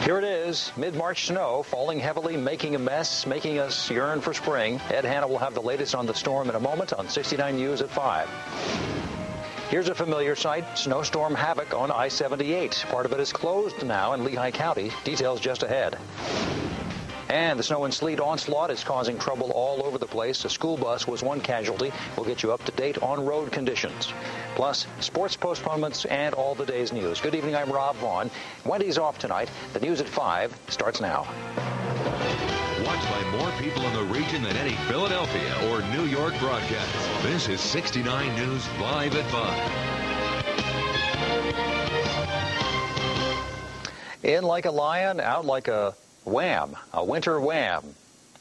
Here it is, mid-March snow, falling heavily, making a mess, making us yearn for spring. Ed Hanna will have the latest on the storm in a moment on 69 News at 5. Here's a familiar sight, snowstorm havoc on I-78. Part of it is closed now in Lehigh County. Details just ahead. And the snow and sleet onslaught is causing trouble all over the place. A school bus was one casualty. We'll get you up to date on road conditions. Plus, sports postponements and all the day's news. Good evening, I'm Rob Vaughn. Wendy's off tonight. The news at 5 starts now. Watched by more people in the region than any Philadelphia or New York broadcast. This is 69 News Live at 5. In like a lion, out like a wham, a winter wham.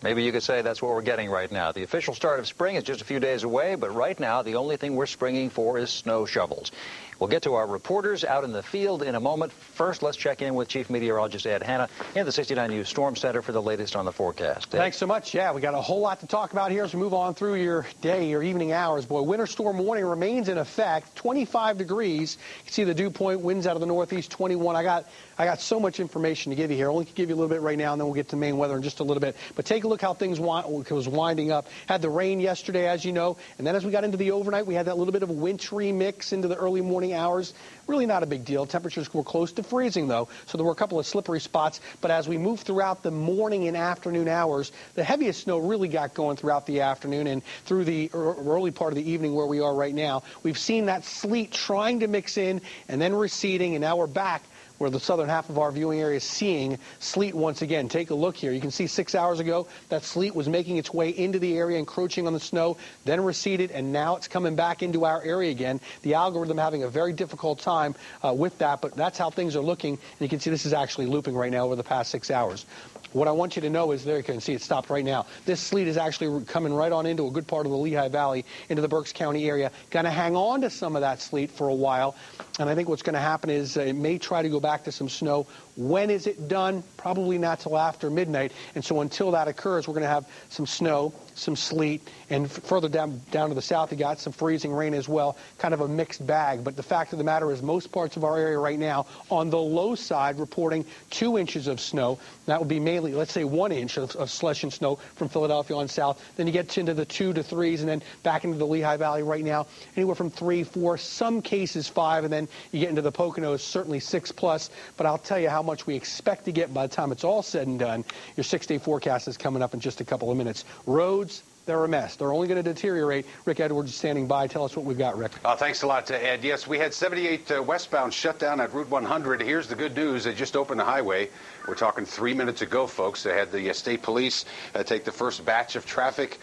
Maybe you could say that's what we're getting right now. The official start of spring is just a few days away, but right now the only thing we're springing for is snow shovels. We'll get to our reporters out in the field in a moment. First, let's check in with Chief Meteorologist Ed Hanna in the 69 News Storm Center for the latest on the forecast. Ed? Thanks so much. Yeah, we got a whole lot to talk about here as we move on through your day, your evening hours. Boy, winter storm warning remains in effect. 25 degrees. You can see the dew point, winds out of the northeast, 21. I got so much information to give you here. Only can give you a little bit right now, and then we'll get to main weather in just a little bit. But take a look how things was winding up. Had the rain yesterday, as you know, and then as we got into the overnight, we had that little bit of a wintry mix into the early morning hours. Really not a big deal. Temperatures were close to freezing, though, so there were a couple of slippery spots. But as we moved throughout the morning and afternoon hours, the heaviest snow really got going throughout the afternoon and through the early part of the evening where we are right now. We've seen that sleet trying to mix in and then receding, and now we're back where the southern half of our viewing area is seeing sleet once again. Take a look here. You can see 6 hours ago that sleet was making its way into the area, encroaching on the snow, then receded, and now it's coming back into our area again. The algorithm having a very difficult time with that, but that's how things are looking. And you can see this is actually looping right now over the past 6 hours. What I want you to know is, there you can see it stopped right now. This sleet is actually coming right on into a good part of the Lehigh Valley, into the Berks County area. Going to hang on to some of that sleet for a while. And I think what's going to happen is it may try to go back to some snow. When is it done? Probably not till after midnight. And so until that occurs, we're going to have some snow, some sleet, and further down to the south, you got some freezing rain as well. Kind of a mixed bag. But the fact of the matter is most parts of our area right now on the low side reporting 2 inches of snow. That would be mainly, let's say, 1 inch of slush and snow from Philadelphia on south. Then you get into the 2 to 3s and then back into the Lehigh Valley right now, anywhere from 3, 4, some cases 5, and then you get into the Poconos, certainly 6+. But I'll tell you how much we expect to get by the time it's all said and done. Your 6-day forecast is coming up in just a couple of minutes. Roads, they're a mess. They're only going to deteriorate. Rick Edwards is standing by. Tell us what we've got, Rick. Thanks a lot, Ed. Yes, we had 78 westbound shut down at Route 100. Here's the good news. They just opened the highway. We're talking 3 minutes ago, folks. They had the state police take the first batch of traffic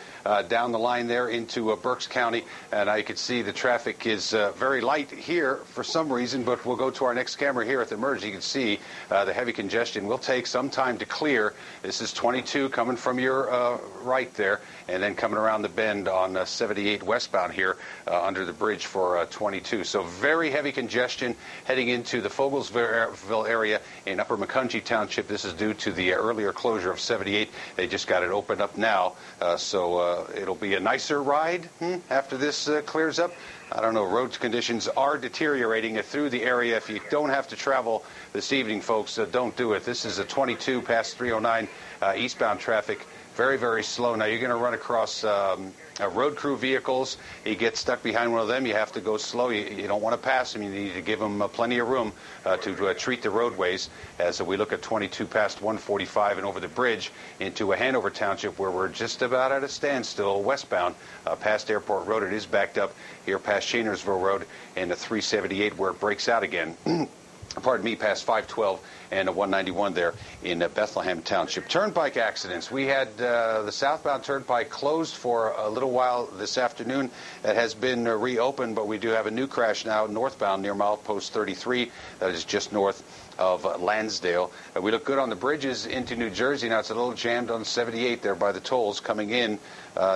down the line there into Berks County. And I could see the traffic is very light here for some reason, but we'll go to our next camera here at the merge. You can see the heavy congestion will take some time to clear. This is 22 coming from your right there, and then coming around the bend on 78 westbound here under the bridge for 22. So very heavy congestion heading into the Fogelsville area in Upper Macungie Township. This is due to the earlier closure of 78. They just got it opened up now, so it'll be a nicer ride after this clears up. I don't know. Road conditions are deteriorating through the area. If you don't have to travel this evening, folks, don't do it. This is a 22 past 309 eastbound traffic. Very, very slow. Now, you're going to run across road crew vehicles. You get stuck behind one of them, you have to go slow. You don't want to pass them. You need to give them plenty of room to treat the roadways as we look at 22 past 145 and over the bridge into Hanover Township, where we're just about at a standstill westbound past Airport Road. It is backed up here past Shanersville Road and the 378 where it breaks out again. Pardon me, past 512 and 191 there in Bethlehem Township. Turnpike accidents. We had the southbound turnpike closed for a little while this afternoon. It has been reopened, but we do have a new crash now northbound near milepost 33. That is just north of Lansdale. We look good on the bridges into New Jersey. Now it's a little jammed on 78 there by the tolls coming in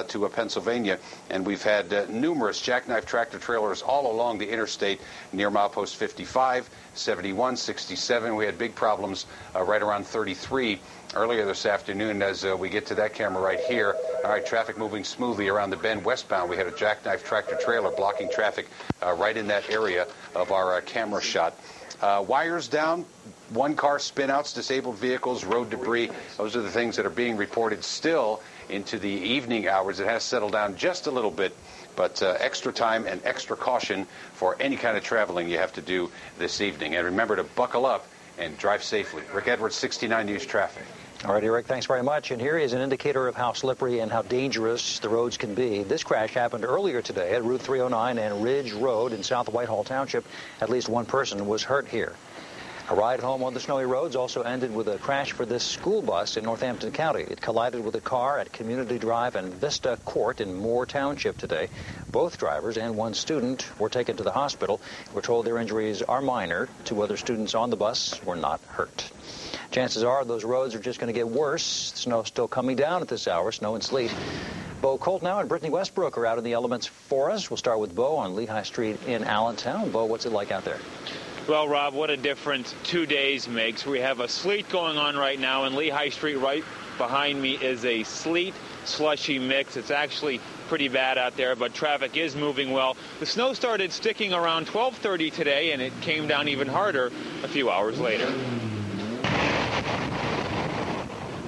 to Pennsylvania. And we've had numerous jackknife tractor trailers all along the interstate near milepost 55, 71, 67. We had big problems right around 33 earlier this afternoon as we get to that camera right here. All right, traffic moving smoothly around the bend westbound. We had a jackknife tractor trailer blocking traffic right in that area of our camera shot. Wires down one-car spinouts, disabled vehicles, road debris. Those are the things that are being reported still into the evening hours. It has settled down just a little bit, but extra time and extra caution for any kind of traveling you have to do this evening. And remember to buckle up and drive safely. Rick Edwards, 69 News Traffic. All right, Rick, thanks very much. And here is an indicator of how slippery and how dangerous the roads can be. This crash happened earlier today at Route 309 and Ridge Road in South Whitehall Township. At least one person was hurt here. A ride home on the snowy roads also ended with a crash for this school bus in Northampton County. It collided with a car at Community Drive and Vista Court in Moore Township today. Both drivers and one student were taken to the hospital. We're told their injuries are minor. 2 other students on the bus were not hurt. Chances are those roads are just going to get worse. Snow's still coming down at this hour, snow and sleet. Bo Koltnow and Brittany Westbrook are out in the elements for us. We'll start with Bo on Lehigh Street in Allentown. Bo, what's it like out there? Well, Rob, what a difference 2 days makes. We have a sleet going on right now, and Lehigh Street right behind me is a sleet slushy mix. It's actually pretty bad out there, but traffic is moving well. The snow started sticking around 12:30 today, and it came down even harder a few hours later.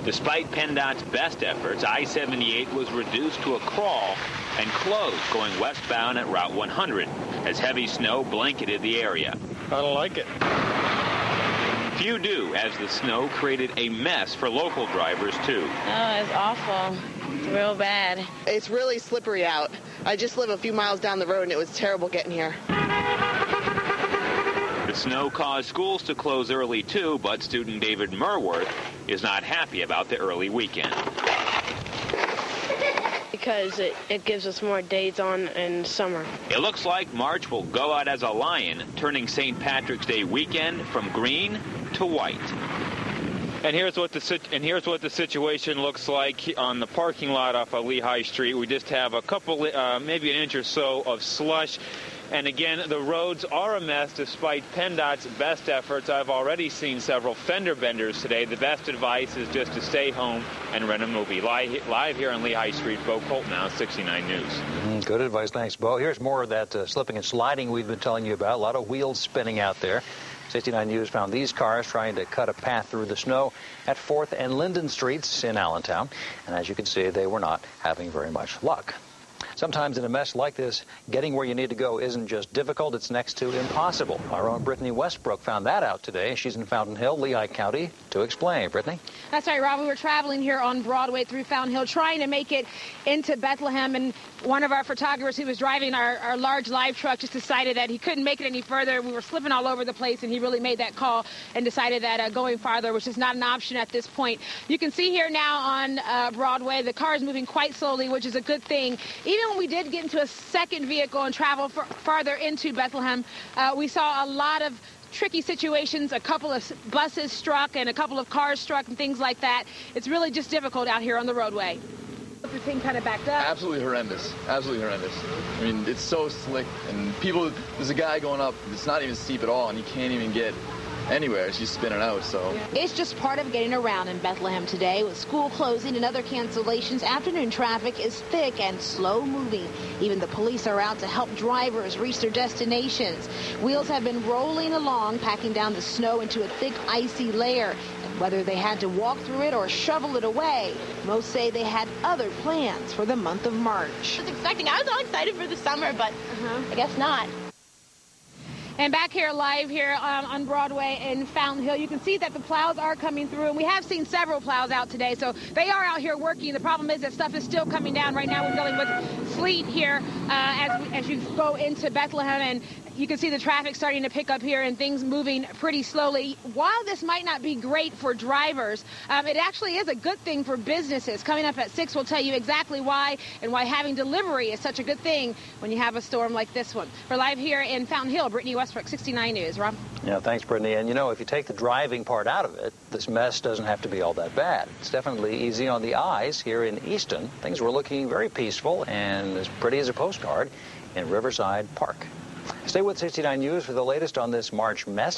Despite PennDOT's best efforts, I-78 was reduced to a crawl and closed going westbound at Route 100 as heavy snow blanketed the area. I don't like it. Few do, as the snow created a mess for local drivers, too. Oh, it's awful. It's real bad. It's really slippery out. I just live a few miles down the road, and it was terrible getting here. The snow caused schools to close early, too, but student David Merworth is not happy about the early weekend. Because it gives us more days on in summer. It looks like March will go out as a lion, turning St. Patrick's Day weekend from green to white. And here's what the situation looks like on the parking lot off of Lehigh Street. We just have a couple, maybe an inch or so of slush. And again, the roads are a mess despite PennDOT's best efforts. I've already seen several fender benders today. The best advice is just to stay home and rent a movie. Live here on Lehigh Street, Bo Koltnow, 69 News. Good advice. Thanks, Bo. Here's more of that slipping and sliding we've been telling you about. A lot of wheels spinning out there. 69 News found these cars trying to cut a path through the snow at 4th and Linden Streets in Allentown. And as you can see, they were not having very much luck. Sometimes in a mess like this, getting where you need to go isn't just difficult, it's next to impossible. Our own Brittany Westbrook found that out today. She's in Fountain Hill, Lehigh County, to explain. Brittany? That's right, Rob. We were traveling here on Broadway through Fountain Hill, trying to make it into Bethlehem, and one of our photographers who was driving our large live truck just decided that he couldn't make it any further. We were slipping all over the place, and he really made that call and decided that going farther was just not an option at this point. You can see here now on Broadway, the car is moving quite slowly, which is a good thing. Even when we did get into a second vehicle and travel farther into Bethlehem, we saw a lot of tricky situations. A couple of buses struck and a couple of cars struck and things like that. It's really just difficult out here on the roadway. The thing kind of backed up. Absolutely horrendous. Absolutely horrendous. I mean, it's so slick, and there's a guy going up, it's not even steep at all, and he can't even get anywhere. She's spinning out, so. It's just part of getting around in Bethlehem today. With school closing and other cancellations, afternoon traffic is thick and slow moving. Even the police are out to help drivers reach their destinations. Wheels have been rolling along, packing down the snow into a thick, icy layer. And whether they had to walk through it or shovel it away, most say they had other plans for the month of March. I was all excited for the summer, but I guess not. And back here live here on Broadway in Fountain Hill, you can see that the plows are coming through, and we have seen several plows out today, so they are out here working. The problem is that stuff is still coming down. Right now we're dealing with sleet here as you go into Bethlehem, and you can see the traffic starting to pick up here and things moving pretty slowly. While this might not be great for drivers, it actually is a good thing for businesses. Coming up at 6, we'll tell you exactly why and why having delivery is such a good thing when you have a storm like this one. We're live here in Fountain Hill. Brittany Westbrook, 69 News. Rob? Yeah, thanks, Brittany. And, you know, if you take the driving part out of it, this mess doesn't have to be all that bad. It's definitely easy on the eyes here in Easton. Things were looking very peaceful and as pretty as a postcard in Riverside Park. Stay with 69 News for the latest on this March mess.